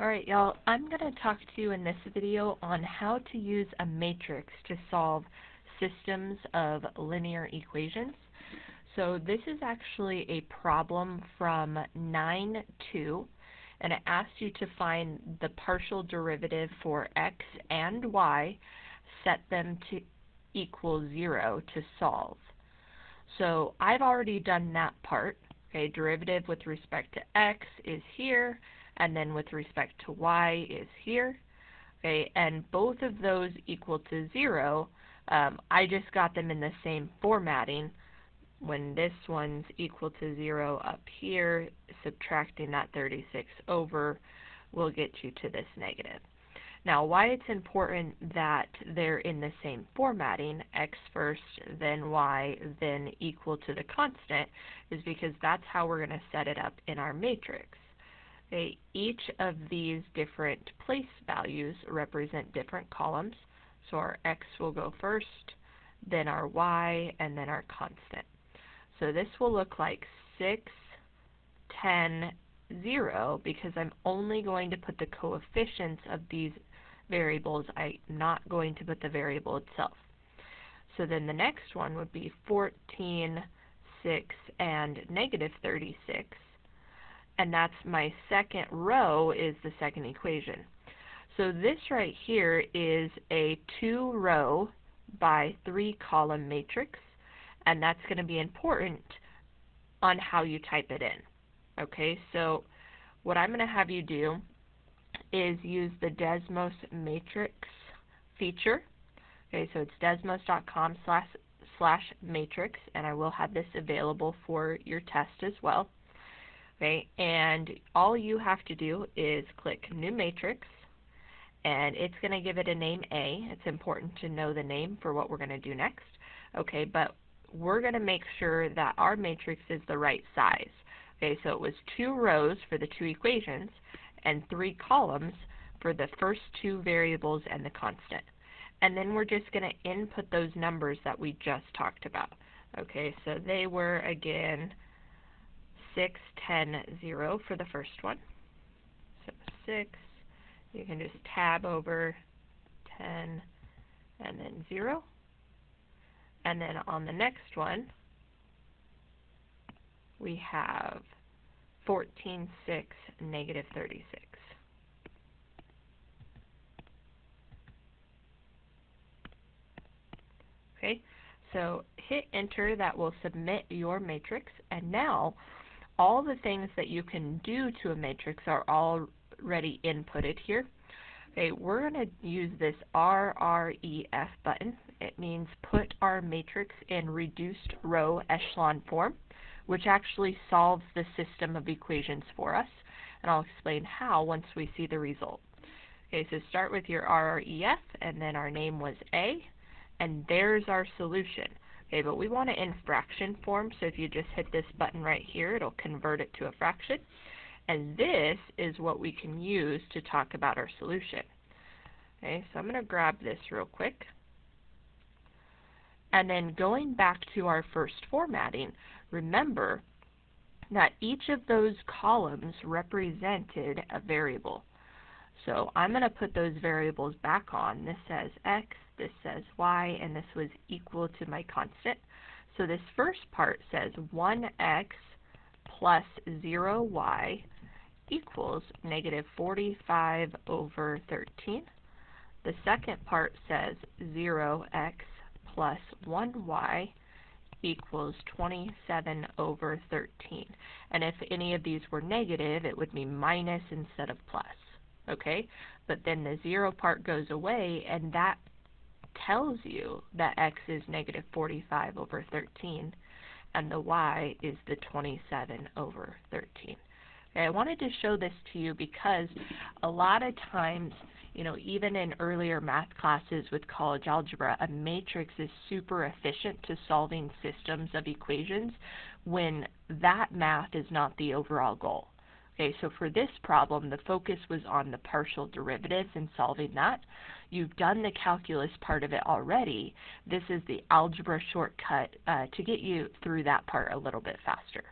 Alright y'all, I'm going to talk to you in this video on how to use a matrix to solve systems of linear equations. So this is actually a problem from 9-2, and it asks you to find the partial derivative for x and y, set them to equal 0 to solve. So I've already done that part. Okay, derivative with respect to x is here, and then with respect to y is here. Okay, and both of those equal to 0. I just got them in the same formatting. When this one's equal to 0 up here, subtracting that 36 over will get you to this negative. Now, why it's important that they're in the same formatting, x first, then y, then equal to the constant, is because that's how we're going to set it up in our matrix. Okay, each of these different place values represent different columns. So our x will go first, then our y, and then our constant. So this will look like 6, 10, 0, because I'm only going to put the coefficients of these variables. I'm not going to put the variable itself. So then the next one would be 14, 6, and negative 36. And that's my second row is the second equation. So this right here is a 2-row by 3-column matrix, and that's going to be important on how you type it in. Okay, so what I'm going to have you do is use the Desmos matrix feature. Okay, so it's desmos.com/matrix, and I will have this available for your test as well. Okay, and all you have to do is click New Matrix, and it's going to give it a name A. It's important to know the name for what we're going to do next. Okay, but we're going to make sure that our matrix is the right size. Okay, so it was 2 rows for the 2 equations and 3 columns for the first 2 variables and the constant. And then we're just going to input those numbers that we just talked about. Okay, so they were, again, 6, 10, 0 for the first one. So 6, you can just tab over 10, and then 0. And then on the next one, we have 14, 6, negative 36. Okay, so hit enter. That will submit your matrix, and now all the things that you can do to a matrix are already inputted here. Okay, we're going to use this RREF button. It means put our matrix in reduced row echelon form, which actually solves the system of equations for us, and I'll explain how once we see the result. Okay, so start with your RREF, and then our name was A, and there's our solution. Okay, but we want it in fraction form, so if you just hit this button right here, it'll convert it to a fraction. And this is what we can use to talk about our solution. Okay, so I'm going to grab this real quick. And then going back to our first formatting, remember that each of those columns represented a variable. So I'm going to put those variables back on. This says x, this says y, and this was equal to my constant. So this first part says 1x plus 0y equals negative 45 over 13. The second part says 0x plus 1y equals 27 over 13. And if any of these were negative, it would be minus instead of plus. Okay? But then the 0 part goes away, and that tells you that x is negative 45 over 13, and the y is the 27 over 13. Okay, I wanted to show this to you because a lot of times, you know, even in earlier math classes with college algebra, a matrix is super efficient to solving systems of equations when that math is not the overall goal. Okay, so for this problem, the focus was on the partial derivatives and solving that. You've done the calculus part of it already. This is the algebra shortcut to get you through that part a little bit faster.